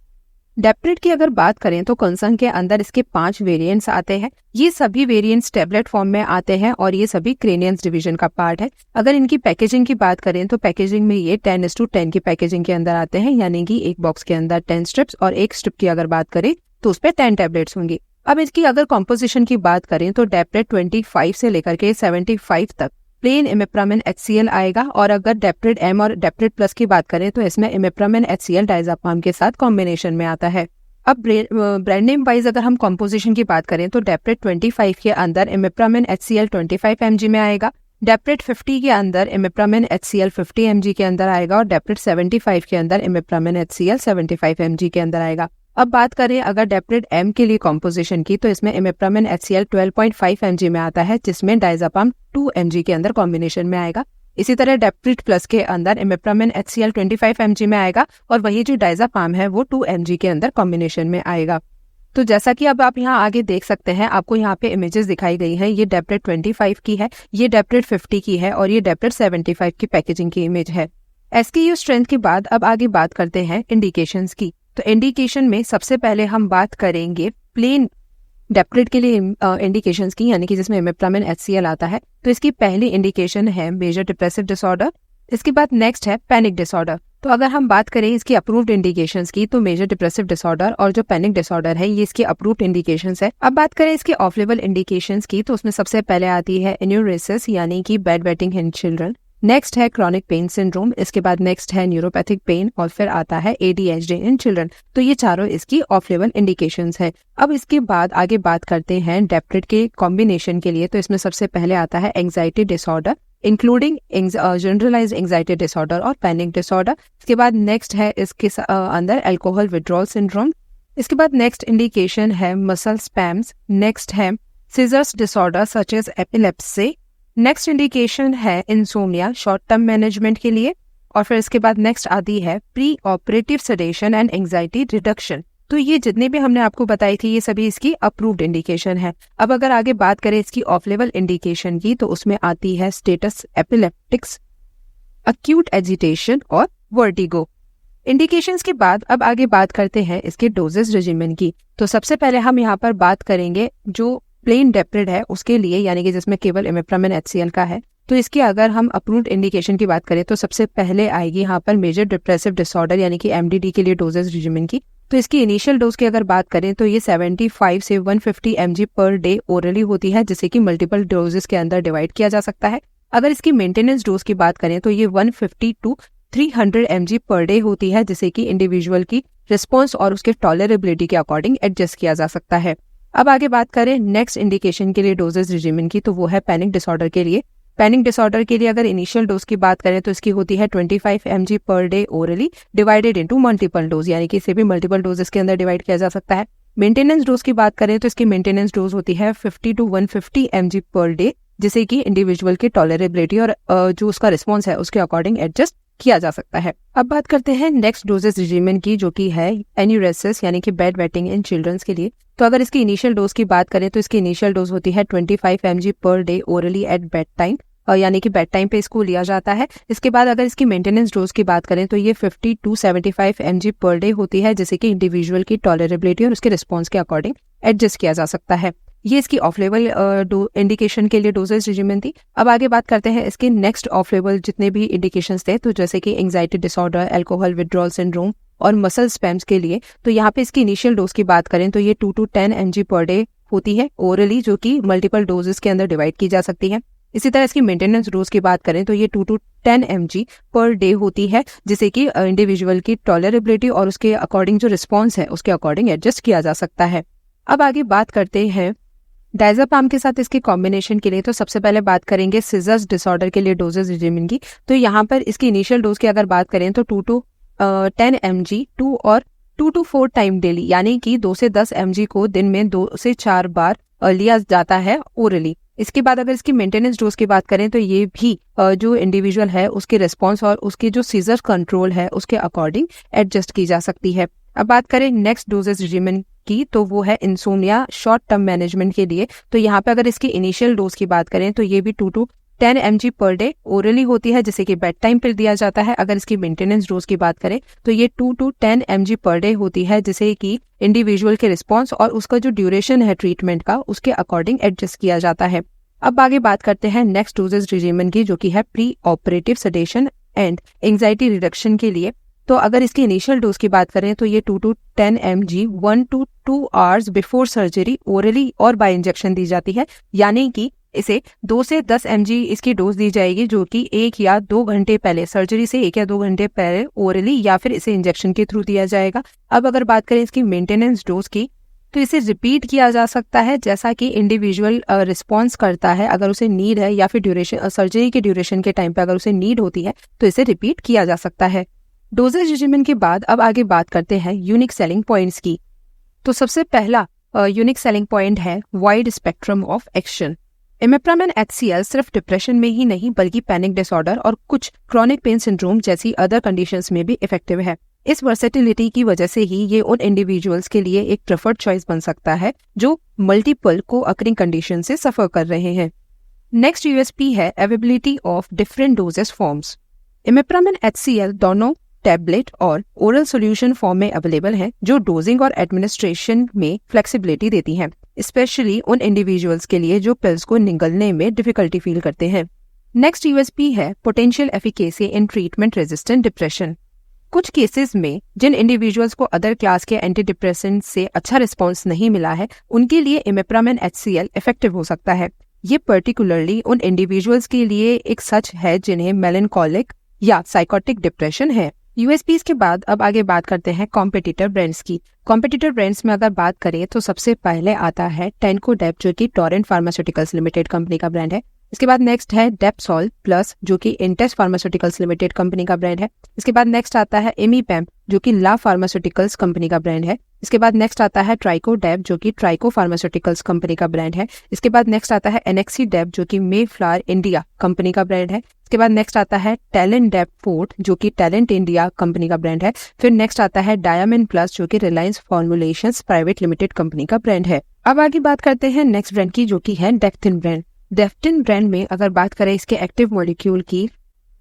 डेप्रिड की अगर बात करें तो कंसर्न के अंदर इसके 5 वेरिएंट्स आते हैं। ये सभी वेरिएंट्स टैबलेट फॉर्म में आते हैं और ये सभी क्रेनियंस डिवीजन का पार्ट है। अगर इनकी पैकेजिंग की बात करें तो पैकेजिंग में ये 10:10 की पैकेजिंग के अंदर आते हैं, यानी कि एक बॉक्स के अंदर 10 स्ट्रिप्स और एक स्ट्रिप की अगर बात करें तो उस पर 10 टैबलेट्स होंगी। अब इसकी अगर कॉम्पोजिशन की बात करें तो डेप्रिड 25 से लेकर के 75 तक प्लेन इमिप्रामेन HCl आएगा, और अगर डेप्रिड M और डेप्रिड प्लस की बात करें तो इसमें इमिप्रामेन HCl डायजापाम के साथ कॉम्बिनेशन में आता है। अब ब्रांड नेम वाइज अगर हम कॉम्पोजिशन की बात करें तो डेप्रिड 25 के अंदर इमिप्रामेन HCl 25 mg में आएगा, डेप्रिड 50 के अंदर इमिप्रामेन HCl 50 mg के अंदर आएगा और डेप्रिड 75 के अंदर इमिप्रामेन HCl 75 mg के अंदर आएगा। अब बात करें अगर डेप्रिड M के लिए कॉम्पोजिशन की, तो इसमें इमिप्रामेन HCl 12.5 mg में आता है, जिसमें डायजापाम 2 mg के अंदर कॉम्बिनेशन में आएगा। इसी तरह डेप्रिड प्लस के अंदर इमिप्रामेन HCl 25 mg में आएगा और वही जो डायजापाम है वो 2 mg के अंदर कॉम्बिनेशन में आएगा। तो जैसा कि अब आप यहाँ आगे देख सकते हैं, आपको यहाँ पे इमेजेस दिखाई गई हैं। ये डेप्रेट 25 की है, ये डेप्रेट 50 की है और ये डेप्रेट 75 की पैकेजिंग की इमेज है। SKU स्ट्रेंथ के बाद अब आगे बात करते हैं इंडिकेशंस की। तो इंडिकेशन में सबसे पहले हम बात करेंगे प्लेन डेप्रेट के लिए इंडिकेशंस की, यानी कि जिसमें इमिप्रामिन HCl आता है। तो इसकी पहली इंडिकेशन है मेजर डिप्रेसिव डिसऑर्डर। इसके बाद नेक्स्ट है पैनिक डिसऑर्डर। तो अगर हम बात करें इसकी अप्रूव्ड इंडिकेशंस की, तो मेजर डिप्रेसिव डिसऑर्डर और जो पैनिक डिसऑर्डर है ये इसकी अप्रूव्ड इंडिकेशंस है। अब बात करें इसके ऑफ लेवल इंडिकेशंस की, तो उसमें सबसे पहले आती है एन्यूरेसिस यानी कि bed waiting in children. Next है क्रॉनिक पेन सिंड्रोम, इसके बाद नेक्स्ट है न्यूरोपैथिक पेन और फिर आता है ADHD इन चिल्ड्रन। तो ये चारों इसकी ऑफ लेवल इंडिकेशंस है। अब इसके बाद आगे बात करते हैं डेप्रेट के कॉम्बिनेशन के लिए। तो इसमें सबसे पहले आता है anxiety disorder including generalised anxiety disorder और पैनिक डिसऑर्डर। इसके बाद नेक्स्ट है इसके अंदर अल्कोहल विड्रॉल सिंड्रोम। इसके बाद नेक्स्ट इंडिकेशन है मसल स्पैम्स। नेक्स्ट है seizures disorder such as epilepsy. Next indication है इंसोम्निया शॉर्ट टर्म मैनेजमेंट के लिए। और फिर इसके बाद नेक्स्ट आती है pre operative sedation and anxiety reduction. तो ये जितने भी हमने आपको बताई थी ये सभी इसकी अप्रूव्ड इंडिकेशन है। अब अगर आगे बात करें इसकी ऑफ लेवल इंडिकेशन की, तो उसमें आती है स्टेटस एपिलेप्टिक्स, अक्यूट एजिटेशन और वर्टिगो। इंडिकेशंस के बाद अब आगे बात करते हैं इसके डोजेस रेजिमेन की। तो सबसे पहले हम यहाँ पर बात करेंगे जो प्लेन डेप्रेट है उसके लिए, यानी कि जिसमें केवल इमिप्रामिन HCl का है। तो इसकी अगर हम अप्रूव्ड इंडिकेशन की बात करें तो सबसे पहले आएगी यहाँ पर मेजर डिप्रेसिव डिसऑर्डर यानी कि MDD के लिए डोजेस रेजिमेन की। तो इसकी इनिशियल डोज की अगर बात करें तो ये 75 से 150 mg पर डे ओरली होती है, जिसे कि मल्टीपल डोजेस के अंदर डिवाइड किया जा सकता है। अगर इसकी मेंटेनेंस डोज की बात करें तो ये 150 टू 300 mg पर डे होती है, जिसे कि इंडिविजुअल की रिस्पॉन्स और उसके टॉलरेबिलिटी के अकॉर्डिंग एडजस्ट किया जा सकता है। अब आगे बात करें नेक्स्ट इंडिकेशन के लिए डोजेस रेजिमेन की, तो वो है पैनिक डिसऑर्डर के लिए। पैनिक डिसऑर्डर के लिए अगर इनिशियल डोज की बात करें तो इसकी होती है 25 mg per day orally divided into multiple dose, यानी कि इसे भी मल्टीपल डोजेस के अंदर डिवाइड किया जा सकता है। मेंटेनेंस डोज की बात करें तो इसकी मेंटेनेंस डोज होती है 50 टू 150 mg पर डे, जिसे कि इंडिविजुअल की टॉलरेबिलिटी और जो उसका रिस्पॉन्स है उसके अकॉर्डिंग एडजस्ट किया जा सकता है। अब बात करते हैं नेक्स्ट डोजेस रेजिमेन की, जो कि है एन्यूरेसिस यानी कि बेड वेटिंग इन चिल्ड्रंस के लिए। तो अगर इसकी इनिशियल डोज की बात करें तो इसकी इनिशियल डोज होती है 25 mg per day orally at bedtime, यानी कि बेड टाइम पे इसको लिया जाता है। इसके बाद अगर इसकी मेंटेनेंस डोज की बात करें तो ये 50 टू 75 mg पर डे होती है, जिसे कि इंडिविजुअल की टॉलरेबिलिटी और उसके रिस्पॉन्स के अकॉर्डिंग एडजस्ट किया जा सकता है। ये इसकी ऑफ लेवल इंडिकेशन के लिए डोजेज रेजिमेन थी। अब आगे बात करते हैं इसके नेक्स्ट ऑफ लेवल जितने भी इंडिकेशंस थे, तो जैसे कि anxiety disorder, alcohol withdrawal syndrome और मसल स्पैम्स के लिए। तो यहाँ पे इसकी इनिशियल डोज की बात करें तो ये 2 टू 10 mg पर डे होती है ओरली, जो कि मल्टीपल डोजेस के अंदर डिवाइड की जा सकती है। इसी तरह इसकी मेंटेनेंस डोज की बात करें तो ये 2 टू 10 mg पर डे होती है, जिसे कि इंडिविजुअल की टॉलरेबिलिटी और उसके अकॉर्डिंग जो रिस्पॉन्स है उसके अकॉर्डिंग एडजस्ट किया जा सकता है। अब आगे बात करते हैं डायज़ेपाम के साथ इसके कॉम्बिनेशन के लिए। तो सबसे पहले बात करेंगे सीजर्स डिसऑर्डर के लिए डोजेज रेजिमेन की। तो यहाँ पर इसकी इनिशियल डोज की अगर बात करें तो 2 to 10 mg 2 to 4 time daily, यानी कि 2 से 10 mg को दिन में 2 से 4 बार लिया जाता है ओरली। इसके बाद अगर इसकी मेंटेनेंस डोज की बात करें तो ये भी जो इंडिविजुअल है उसके रिस्पॉन्स और उसके जो सीजर कंट्रोल है उसके अकॉर्डिंग एडजस्ट की जा सकती है। अब बात करें नेक्स्ट डोजेज रेजिमेन की, तो वो है इंसोम्निया शॉर्ट टर्म मैनेजमेंट के लिए। तो यहाँ पे अगर इसकी इनिशियल डोज की बात करें तो ये भी 2 to 10 mg per day orally होती है, जिसे कि बेड टाइम पर दिया जाता है। अगर इसकी मेंटेनेंस डोज की बात करें तो ये 2 टू 10 mg पर डे होती है, जिसे कि इंडिविजुअल के रिस्पॉन्स और उसका जो ड्यूरेशन है ट्रीटमेंट का उसके अकॉर्डिंग एडजस्ट किया जाता है। अब आगे बात करते हैं नेक्स्ट डोजेज रेजिमेन की, जो कि है pre operative sedation and anxiety reduction के लिए। तो अगर इसकी इनिशियल डोज की बात करें तो ये 2 to 10 mg 1 to 2 hours before surgery orally और बाय इंजेक्शन दी जाती है, यानी कि इसे 2 से 10 mg इसकी डोज दी जाएगी, जो कि 1 या 2 घंटे पहले सर्जरी से 1 या 2 घंटे पहले ओरली या फिर इसे इंजेक्शन के थ्रू दिया जाएगा। अब अगर बात करें इसकी मेंटेनेंस डोज की, तो इसे रिपीट किया जा सकता है जैसा कि इंडिविजुअल रिस्पॉन्स करता है। अगर उसे नीड है या फिर ड्यूरेशन सर्जरी के ड्यूरेशन के टाइम पे अगर उसे नीड होती है तो इसे रिपीट किया जा सकता है। डोजेज रेजिमेन के बाद अब आगे बात करते हैं यूनिक सेलिंग पॉइंट्स की। तो सबसे पहला यूनिक सेलिंग पॉइंट है wide spectrum of action. Imipramine HCl सिर्फ डिप्रेशन में ही नहीं बल्कि पैनिक डिसऑर्डर और कुछ क्रॉनिक पेन सिंड्रोम जैसी अदर कंडीशंस में भी इफेक्टिव है। इस वर्सेटिलिटी की वजह से ही ये उन इंडिविजुअल्स के लिए एक प्रेफर्ड चॉइस बन सकता है जो मल्टीपल को अकरिंग कंडीशन से सफर कर रहे हैं। नेक्स्ट यूएसपी है availability of different doses forms. Imipramine HCl दोनों टैबलेट और ओरल सॉल्यूशन फॉर्म में अवेलेबल है, जो डोजिंग और एडमिनिस्ट्रेशन में फ्लेक्सिबिलिटी देती हैं, स्पेशली उन इंडिविजुअल्स के लिए जो पिल्स को निगलने में डिफिकल्टी फील करते हैं। नेक्स्ट यूएसपी है potential efficacy in treatment resistant depression. कुछ केसेस में जिन इंडिविजुअल्स को अदर क्लास के एंटी डिप्रेसेंट से अच्छा रिस्पॉन्स नहीं मिला है, उनके लिए इमिप्रामिन HCl इफेक्टिव हो सकता है। ये पर्टिकुलरली उन इंडिविजुअल्स के लिए एक सच है जिन्हें मेलनकॉलिक या साइकोटिक डिप्रेशन है। यूएसपीज के बाद अब आगे बात करते हैं कॉम्पिटिटर ब्रांड्स की। कॉम्पिटिटर ब्रांड्स में अगर बात करें तो सबसे पहले आता है टेनकोडेप, जो कि टोरेंट फार्मास्यूटिकल्स लिमिटेड कंपनी का ब्रांड है। इसके बाद नेक्स्ट है डेप्सोल प्लस, जो कि इंटेस फार्मास्यूटिकल्स लिमिटेड कंपनी का ब्रांड है। इसके बाद नेक्स्ट आता है एमीपैम, जो कि ला फार्मास्यूटिकल्स कंपनी का ब्रांड है। इसके बाद नेक्स्ट आता है ट्राइकोडेप, जो कि ट्राइको फार्मास्यूटिकल्स कंपनी का ब्रांड है। इसके बाद नेक्स्ट आता है एनेक्सीडेप, जो कि मेफ्लावर इंडिया कंपनी का ब्रांड है। इसके बाद नेक्स्ट आता है टैलेंट फोर्ट, जो कि टैलेंट इंडिया कंपनी का ब्रांड है। फिर नेक्स्ट आता है डायमंड प्लस, जो कि Reliance formulations private limited company का ब्रांड है। अब आगे बात करते हैं नेक्स्ट ब्रांड की, जो कि है डेफ्टिन ब्रांड। डेफ्टिन ब्रांड में अगर बात करें इसके एक्टिव मॉलिक्यूल की,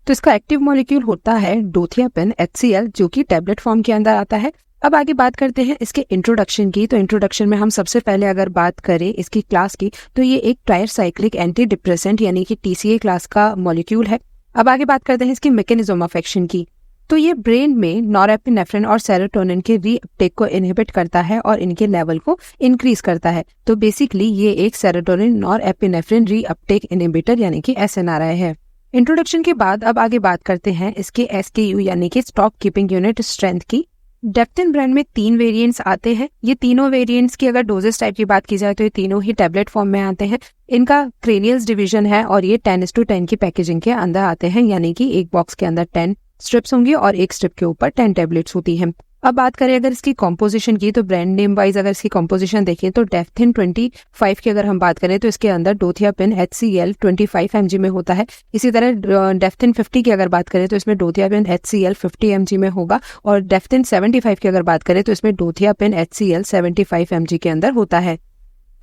तो इसका एक्टिव मॉलिक्यूल होता है डोथियापिन HCl, जो कि टैबलेट फॉर्म के अंदर आता है। अब आगे बात करते हैं इसके इंट्रोडक्शन की। तो इंट्रोडक्शन में हम सबसे पहले अगर बात करें इसकी क्लास की, तो ये एक ट्राइसाइक्लिक एंटी डिप्रेसेंट यानी कि TCA क्लास का मॉलिक्यूल है। अब आगे बात करते हैं इसकी मैकेनिज्म ऑफ एक्शन की। तो ये ब्रेन में नॉरएपिनेफ्रिन और सेरोटोनिन के रीअपटेक को इनहिबिट करता है और इनके लेवल को इंक्रीज करता है। तो बेसिकली ये एक सेरोटोनिन नॉरएपिनेफ्रिन रीअपटेक इनहिबिटर यानी कि SNRI है। इंट्रोडक्शन के बाद अब आगे बात करते हैं इसके SKU यानी कि स्टॉक कीपिंग यूनिट स्ट्रेंथ की। डेफ्टिन ब्रांड में 3 वेरिएंट्स आते हैं। ये तीनों वेरिएंट्स की अगर डोजेस टाइप की बात की जाए तो ये तीनों ही टैबलेट फॉर्म में आते हैं। इनका क्रेनियल्स डिवीजन है और ये 10:10 की पैकेजिंग के अंदर आते हैं, यानी कि एक बॉक्स के अंदर 10 स्ट्रिप्स होंगी और एक स्ट्रिप के ऊपर 10 टैबलेट्स होती हैं। अब बात करें अगर इसकी कॉम्पोजिशन की, तो ब्रांड नेम वाइज अगर इसकी कॉम्पोजिशन देखें तो डेफ्टिन 25 की अगर हम बात करें तो इसके अंदर डोथियापिन HCl 25 mg में होता है। इसी तरह डेफ्टिन 50 की अगर बात करें तो इसमें डोथियापिन HCl 50 mg में होगा और डेफ्टिन 75 की अगर बात करें तो इसमें डोथियापिन HCl 75 mg के अंदर होता है।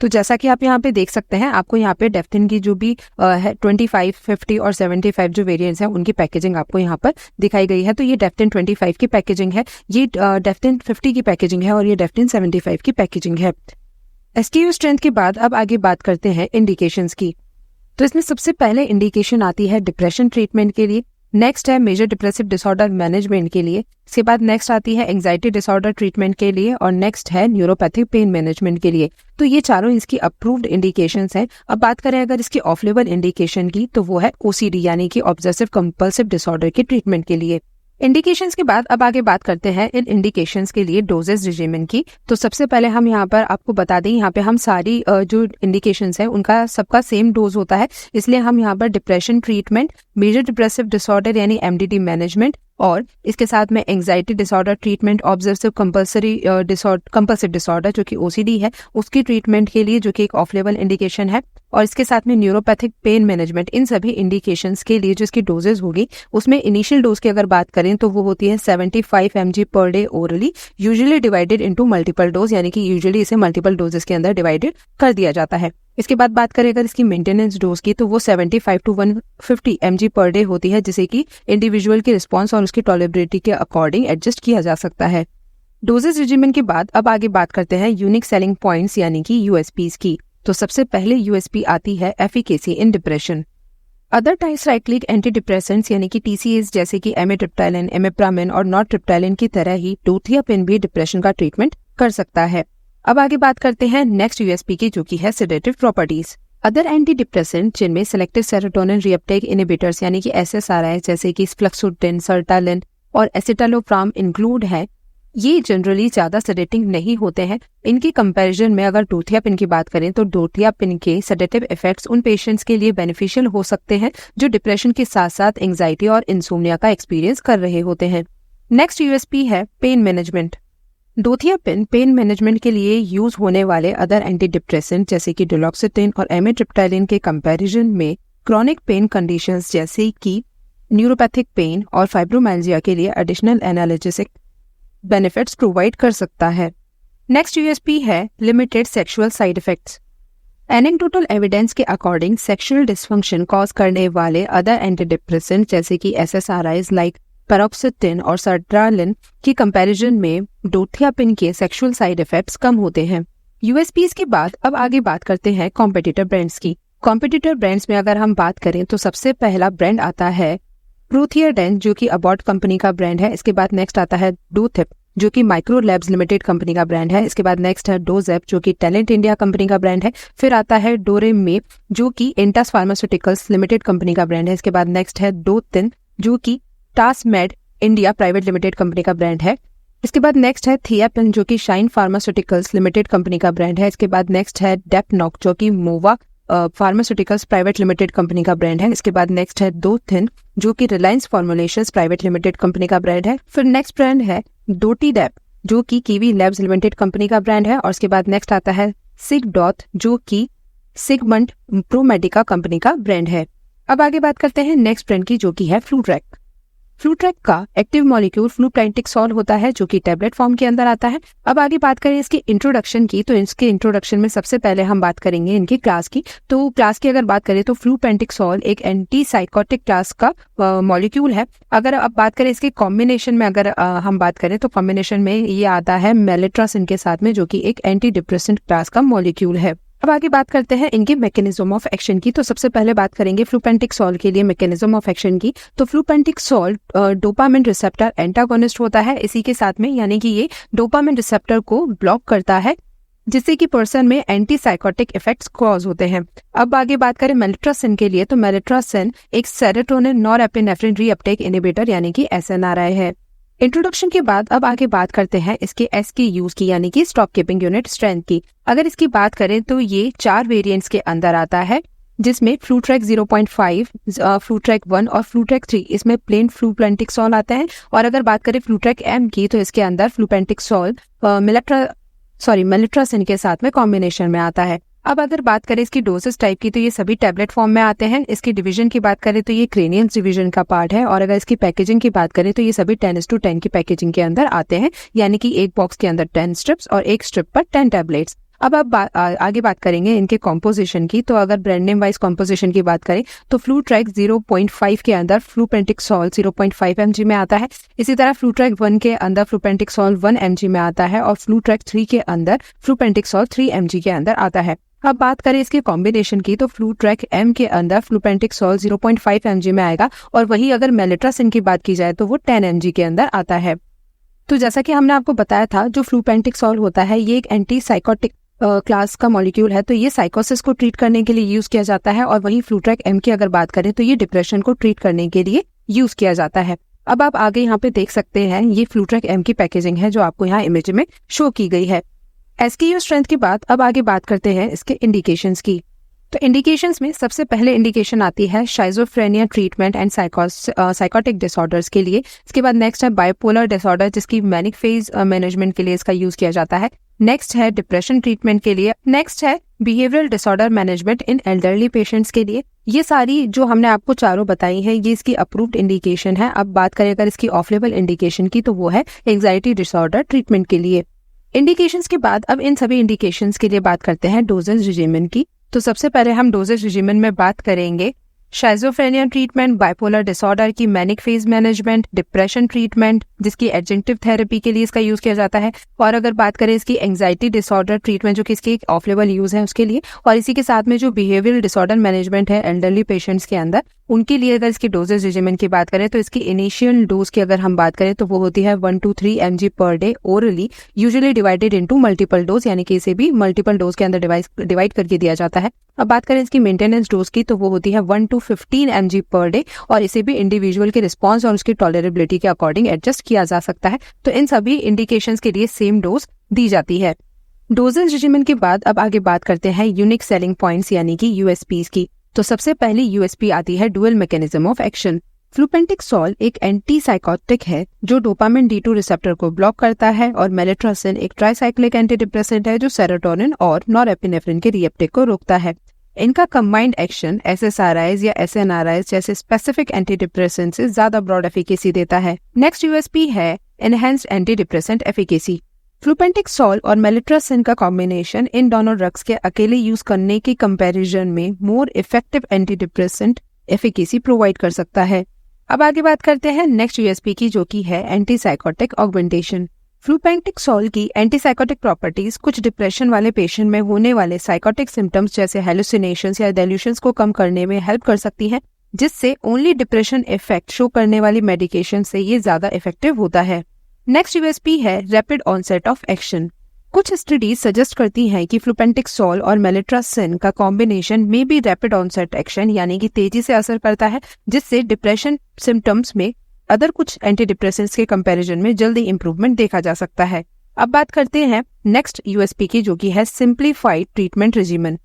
तो जैसा कि आप यहाँ पे देख सकते हैं, आपको यहाँ पे डेफ्टिन की जो भी है 25, 50 और 75 जो वेरिएंट्स हैं उनकी पैकेजिंग आपको यहाँ पर दिखाई गई है। तो ये डेफ्टिन 25 की पैकेजिंग है, ये डेफ्टिन 50 की पैकेजिंग है और ये डेफ्टिन 75 की पैकेजिंग है। SKU स्ट्रेंथ के बाद अब आगे बात करते हैं इंडिकेशंस की। तो इसमें सबसे पहले इंडिकेशन आती है डिप्रेशन ट्रीटमेंट के लिए, नेक्स्ट है मेजर डिप्रेसिव डिसऑर्डर मैनेजमेंट के लिए, इसके बाद नेक्स्ट आती है एंजाइटी डिसऑर्डर ट्रीटमेंट के लिए और नेक्स्ट है न्यूरोपैथिक पेन मैनेजमेंट के लिए। तो ये चारों इसकी अप्रूव्ड इंडिकेशंस हैं। अब बात करें अगर इसकी ऑफ लेबल इंडिकेशन की, तो वो है OCD यानी कि ऑब्सेसिव कंपल्सिव डिसऑर्डर के ट्रीटमेंट के लिए। इंडिकेशंस के बाद अब आगे बात करते हैं इन इंडिकेशंस के लिए डोजेस रिजिमेन की। तो सबसे पहले हम यहाँ पर आपको बता दें, यहाँ पे हम सारी जो इंडिकेशंस हैं उनका सबका सेम डोज होता है, इसलिए हम यहाँ पर depression treatment, major depressive disorder यानी MDD मैनेजमेंट और इसके साथ में anxiety disorder treatment, obsessive compulsive disorder जो कि OCD है उसकी ट्रीटमेंट के लिए, जो कि एक ऑफ लेबल इंडिकेशन है, और इसके साथ में न्यूरोपैथिक पेन मैनेजमेंट, इन सभी इंडिकेशंस के लिए जो इसकी डोजेज होगी उसमें इनिशियल डोज की अगर बात करें तो वो होती है 75 mg per day orally, usually divided into multiple dose, यानी कि यूजुअली इसे मल्टीपल डोजेस के अंदर डिवाइडेड कर दिया जाता है। इसके बाद बात करें अगर इसकी मेंटेनेंस डोज की, तो वो 75 to 150 mg पर डे होती है, जिसे कि इंडिविजुअल की रिस्पॉन्स और उसकी टॉलरेबिलिटी के अकॉर्डिंग एडजस्ट किया जा सकता है। डोजेस रिजिमेन के बाद अब आगे बात करते हैं यूनिक सेलिंग पॉइंट्स यानी कि USPs की। तो सबसे पहले USP आती है efficacy in depression. Other tricyclic anti depressants यानी कि TCAs जैसे कि एमिट्रिप्टाइलिन, इमिप्रामिन और नॉरट्रिप्टाइलिन की तरह ही डोथियापिन भी डिप्रेशन का ट्रीटमेंट कर सकता है। अब आगे बात करते हैं नेक्स्ट USP की, जो कि है sedative properties. Other anti depressant जिनमें सेलेक्टिव सेरोटोनिन रीअपटेक इनहिबिटर्स यानी कि SSRI जैसे कि फ्लक्सुटिन, सर्टालिन और एसिटालोप्राम इंक्लूड है, ये जनरली ज्यादा सेडेटिंग नहीं होते हैं। इनकी कंपैरिजन में अगर डोथियापिन की बात करें तो डोथियापिन के सेडेटिव इफेक्ट्स उन पेशेंट्स के लिए बेनिफिशियल हो सकते हैं जो डिप्रेशन के साथ साथ एंजाइटी और इंसोम्निया का एक्सपीरियंस कर रहे होते हैं। नेक्स्ट USP है पेन मैनेजमेंट। डोथियापिन पेन मैनेजमेंट के लिए यूज होने वाले अदर एंटी डिप्रेसेंट जैसे कि डुलोक्सिटिन और एमिट्रिप्टाइलिन के कंपैरिजन में क्रॉनिक पेन कंडीशंस जैसे कि न्यूरोपैथिक पेन और फाइब्रोमाइल्जिया के लिए एडिशनल एनाल्जेसिक बेनिफिट्स प्रोवाइड कर सकता है। नेक्स्ट यूएसपी है limited sexual side effects. Anecdotal evidence के अकॉर्डिंग सेक्सुअल डिसफंक्शन कॉज करने वाले अदर एंटीडिप्रेसेंट जैसे कि SSRIs लाइक पैरोक्सिटिन और सर्ट्रालिन की कंपैरिजन में डोथियापिन के सेक्सुअल साइड इफेक्ट्स कम होते हैं। यूएसपीज के बाद अब आगे बात करते हैं कॉम्पिटिटर ब्रांड्स की। कॉम्पिटिटर ब्रांड्स में अगर हम बात करें तो सबसे पहला ब्रांड आता है प्रूथियरडेन जो कि अबॉट कंपनी का ब्रांड है। इसके बाद नेक्स्ट आता है डोथिप जो कि माइक्रो लैब्स लिमिटेड कंपनी का ब्रांड है। इसके बाद नेक्स्ट है डोजेप जो कि टैलेंट इंडिया कंपनी का ब्रांड है। फिर आता है डोरेमेप जो कि इंटास फार्मास्यूटिकल्स लिमिटेड कंपनी का ब्रांड है। इसके बाद नेक्स्ट है डोतिन जो कि टासमेड इंडिया प्राइवेट लिमिटेड कंपनी का ब्रांड है। इसके बाद नेक्स्ट है थियापिन जो कि शाइन फार्मास्यूटिकल्स लिमिटेड कंपनी का ब्रांड है। इसके बाद नेक्स्ट है डेपनॉक जो कि मोवा फार्मास्यूटिकल्स प्राइवेट लिमिटेड कंपनी का ब्रांड है। इसके बाद नेक्स्ट है डोथिन जो कि Reliance formulations private limited company का ब्रांड है। फिर नेक्स्ट ब्रांड है डोटीडेप जो कि कीवी लैब्स लिमिटेड कंपनी का ब्रांड है। और उसके बाद नेक्स्ट आता है सिगडॉथ जो कि सिगमंड प्रोमेडिका कंपनी का ब्रांड है। अब आगे बात करते हैं नेक्स्ट ब्रांड की जो कि है फ्लूट्रैक। फ्लूट्रैक का एक्टिव मॉलिक्यूल फ्लूपेंटिक्सोल होता है जो कि टैबलेट फॉर्म के अंदर आता है। अब आगे बात करें इसकी इंट्रोडक्शन की तो इसके इंट्रोडक्शन में सबसे पहले हम बात करेंगे इनकी क्लास की। तो क्लास की अगर बात करें तो फ्लूपेंटिक्सोल एक एंटी साइकोटिक क्लास का मॉलिक्यूल है। अगर अब बात करें इसके कॉम्बिनेशन में अगर हम बात करें तो कॉम्बिनेशन में ये आता है मेलिट्रासिन के साथ में जो कि एक एंटी डिप्रेसेंट क्लास का मॉलिक्यूल है। अब आगे बात करते हैं इनके मैकेनिज्म ऑफ एक्शन की। तो सबसे पहले बात करेंगे फ्लूपेंटिक्सोल के लिए मैकेनिज्म ऑफ एक्शन की। तो फ्लूपेंटिक्सोल डोपामिन रिसेप्टर एंटागोनिस्ट होता है इसी के साथ में, यानी कि ये डोपामिन रिसेप्टर को ब्लॉक करता है जिससे कि पर्सन में एंटी साइकोटिक इफेक्ट्स कॉज होते हैं। अब आगे बात करें मेलिट्रासिन के लिए तो मेलिट्रासिन एक सेरोटोनिन नॉरएपिनेफ्रिन रीअपटेक इनहिबिटर यानी कि SNRI है। इंट्रोडक्शन के बाद अब आगे बात करते हैं इसके SKUs की यानी कि स्टॉक कीपिंग यूनिट स्ट्रेंथ की। अगर इसकी बात करें तो ये 4 वेरिएंट्स के अंदर आता है जिसमें फ्लूट्रैक 0.5, फ्लूट्रैक 1 और फ्लूट्रैक 3 इसमें प्लेन फ्लूपेंटिक्सोल आता है। और अगर बात करें फ्लूट्रैक M की तो इसके अंदर फ्लूपेंटिक्सोल मेलिट्रासिन के साथ में कॉम्बिनेशन में आता है। अब अगर बात करें इसकी डोसेस टाइप की तो ये सभी टैबलेट फॉर्म में आते हैं। इसकी डिवीजन की बात करें तो ये क्रेनियंस डिवीजन का पार्ट है। और अगर इसकी पैकेजिंग की बात करें तो ये सभी 10:10 की पैकेजिंग के अंदर आते हैं, यानी कि एक बॉक्स के अंदर 10 स्ट्रिप्स और एक स्ट्रिप पर 10 टैबलेट्स। अब आगे बात करेंगे इनके कॉम्पोजिशन की। तो अगर ब्रांड नेम वाइज कॉम्पोजिशन की बात करें तो फ्लूट्रैक 0.5 के अंदर फ्लूपेंटिक्सोल 0.5 mg में आता है। इसी तरह फ्लूट्रैक 1 के अंदर फ्लूपेंटिक्सोल 1 mg में आता है और फ्लूट्रैक 3 के अंदर फ्लूपेंटिक्सोल 3 mg के अंदर आता है। अब बात करें इसके कॉम्बिनेशन की तो फ्लूट्रैक M के अंदर फ्लूपेंटिक्सोल 0.5 mg में आएगा और वही अगर मेलिट्रासिन की बात की जाए तो वो 10 mg के अंदर आता है। तो जैसा कि हमने आपको बताया था जो फ्लूपेंटिक्सोल होता है ये एक एंटी साइकोटिक क्लास का मॉलिक्यूल है। तो ये साइकोसिस को ट्रीट करने के लिए यूज किया जाता है और वही फ्लूट्रैक M की अगर बात करें तो ये डिप्रेशन को ट्रीट करने के लिए यूज किया जाता है। अब आप आगे यहाँ पे देख सकते हैं ये फ्लूट्रैक M की पैकेजिंग है जो आपको यहाँ इमेज में शो की गई है। SKU स्ट्रेंथ के बाद अब आगे बात करते हैं इसके इंडिकेशंस की। तो इंडिकेशंस में सबसे पहले इंडिकेशन आती है शाइजोफ्रेनिया ट्रीटमेंट एंड साइकोटिक डिसऑर्डर्स के लिए। इसके बाद नेक्स्ट है बाइपोलर डिसऑर्डर जिसकी मैनिक फेज मैनेजमेंट के लिए इसका यूज किया जाता है। नेक्स्ट है डिप्रेशन ट्रीटमेंट के लिए। नेक्स्ट है बिहेवियरल डिसऑर्डर मैनेजमेंट इन एल्डरली पेशेंट्स के लिए। ये सारी जो हमने आपको चारों बताई है ये इसकी अप्रूव्ड इंडिकेशन है। अब बात करें अगर इसकी ऑफ लेबल इंडिकेशन की तो वो है एंजाइटी डिसऑर्डर ट्रीटमेंट के लिए। इंडिकेशंस के बाद अब इन सभी इंडिकेशंस के लिए बात करते हैं डोजेज रिजिमेन की। तो सबसे पहले हम डोजेज रिजिमेन में बात करेंगे शाइजोफ्रेनिया ट्रीटमेंट, बाइपोलर डिसऑर्डर की manic phase management, depression treatment जिसकी एडजेंक्टिव थेरेपी के लिए इसका यूज किया जाता है। और अगर बात करें इसकी एंजाइटी डिसऑर्डर ट्रीटमेंट जो कि इसकी एक ऑफ लेवल यूज है उसके लिए। और इसी के साथ में जो बिहेवियरल डिसऑर्डर मैनेजमेंट है एल्डरली पेशेंट्स के अंदर उनके लिए अगर इसकी डोजेज रिजिमेन की बात करें तो इसकी इनिशियल डोज की अगर हम बात करें तो वो होती है 1 to 3 mg per day orally, usually divided into multiple dose, यानी कि इसे भी मल्टीपल डोज के अंदर डिवाइड करके दिया जाता है। अब बात करें इसकी मेंटेनेंस डोज की तो वो होती है 1 to 15 mg पर डे और इसे भी इंडिविजुअल के रिस्पॉन्स और उसकी टॉलरेबिलिटी के अकॉर्डिंग एडजस्ट किया जा सकता है। तो इन सभी इंडिकेशंस के लिए सेम डोज दी जाती है। डोजेज रिजिमेन के बाद अब आगे बात करते हैं यूनिक सेलिंग पॉइंट्स यानी कि यूएसपीज की। तो सबसे पहली यूएसपी आती है डुअल मैकेनिज्म ऑफ एक्शन। फ्लूपेंटिक्सोल एक एंटी साइकोटिक है जो डोपामिन D2 रिसेप्टर को ब्लॉक करता है और मेलिट्रासिन एक ट्राइसाइक्लिक एंटी डिप्रेसेंट है जो सेरोटोनिन और नॉरएपिनेफ्रिन के रीअपटेक को रोकता है। इनका कंबाइंड एक्शन SSRIs या SNRIs जैसे स्पेसिफिक एंटी डिप्रेसेंट से ज्यादा ब्रॉड एफिकेसी देता है। नेक्स्ट यूएसपी है एनहेंस्ड एंटी डिप्रेसेंट एफिकेसी। फ्लूपेंटिक-सोल और मेलिट्रासिन का कॉम्बिनेशन इन दोनों ड्रग्स के अकेले यूज करने के कंपैरिजन में more effective anti depressant efficacy provide कर सकता है। अब आगे बात करते हैं नेक्स्ट यूएसपी की, जो की है एंटी साइकोटिक ऑगमेंटेशन। फ्लूपेंटिक-सोल की एंटी साइकोटिक प्रॉपर्टीज कुछ डिप्रेशन वाले पेशेंट में होने वाले साइकोटिक सिम्टम्स जैसे हेलुसिनेशंस या डेल्यूशंस को कम करने में हेल्प कर सकती है, जिससे ओनली डिप्रेशन इफेक्ट शो करने वाली मेडिकेशन से ये ज्यादा इफेक्टिव होता है। नेक्स्ट यूएसपी है रैपिड ऑनसेट ऑफ एक्शन। कुछ स्टडीज सजेस्ट करती हैं कि फ्लूपेंटिक-सोल और मेलिट्रासिन का कॉम्बिनेशन में भी रैपिड ऑनसेट एक्शन यानी कि तेजी से असर करता है, जिससे डिप्रेशन सिम्टम्स में अदर कुछ एंटी डिप्रेसेंट्स के कंपैरिजन में जल्दी इंप्रूवमेंट देखा जा सकता है। अब बात करते हैं नेक्स्ट यूएसपी की, जो की है simplified treatment regimen.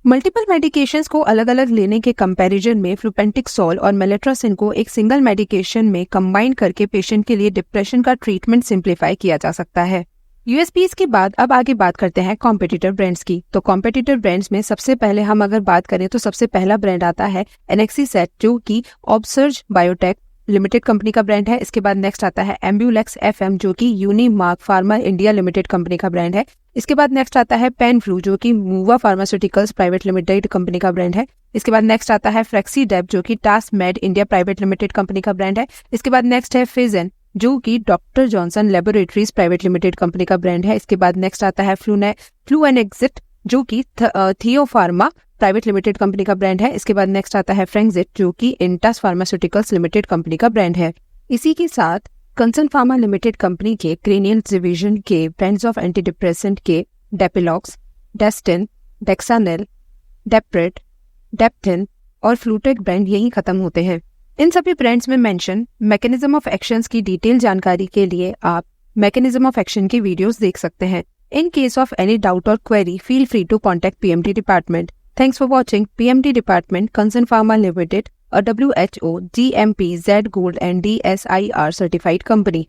Multiple medications को अलग अलग लेने के कंपैरिजन में फ्लूपेंटिक-सोल और मेलिट्रासिन को एक सिंगल मेडिकेशन में कंबाइन करके पेशेंट के लिए डिप्रेशन का ट्रीटमेंट सिंप्लीफाई किया जा सकता है। यूएसपीज के बाद अब आगे बात करते हैं कॉम्पिटिटर ब्रांड्स की। तो कॉम्पिटिटर ब्रांड्स में सबसे पहले हम अगर बात करें तो सबसे पहला ब्रांड आता है एनेक्सीसेट, जो कि ऑब्सर्ज बायोटेक लिमिटेड कंपनी का ब्रांड है। इसके बाद नेक्स्ट आता है एम्बुलेक्स FM, जो कि यूनिमार्क फार्मा इंडिया लिमिटेड कंपनी का ब्रांड है। इसके बाद नेक्स्ट आता है पेनफ्लू, जो कि मूवा फार्मास्यूटिकल्स प्राइवेट लिमिटेड कंपनी का ब्रांड है। इसके बाद नेक्स्ट आता है फ्लेक्सीडेप, जो कि टास्कमेड इंडिया प्राइवेट लिमिटेड कंपनी का ब्रांड है। इसके बाद नेक्स्ट है फिजन, जो कि doctor Johnson laboratories private limited company का ब्रांड है। इसके बाद नेक्स्ट आता है फ्लूएनेक्सिट, जो कि थियो फार्मा प्राइवेट लिमिटेड कंपनी का ब्रांड है। इसके बाद नेक्स्ट आता है फ्रेंगजिट, जो कि इंटास फार्मास्यूटिकल्स लिमिटेड कंपनी का ब्रांड है। इसी के साथ कंसर्न फार्मा लिमिटेड कंपनी के क्रेनियल डिवीजन के ब्रांड्स ऑफ एंटी डिप्रेसेंट के डेपिलॉक्स, डेस्टिन, डेक्सानेल, डेप्रेट, डेप्थिन और फ्लूटेक ब्रांड यही खत्म होते हैं। इन सभी ब्रांड्स में मेंशन मैकेनिज्म ऑफ एक्शंस की डिटेल जानकारी के लिए आप मैकेनिज्म ऑफ एक्शन की वीडियोस देख सकते हैं। In case of any doubt और query, feel free to contact PMT department. Thanks for watching PMT Department, Concern Pharma Limited, a WHO, GMP, Z Gold and DSIR certified company.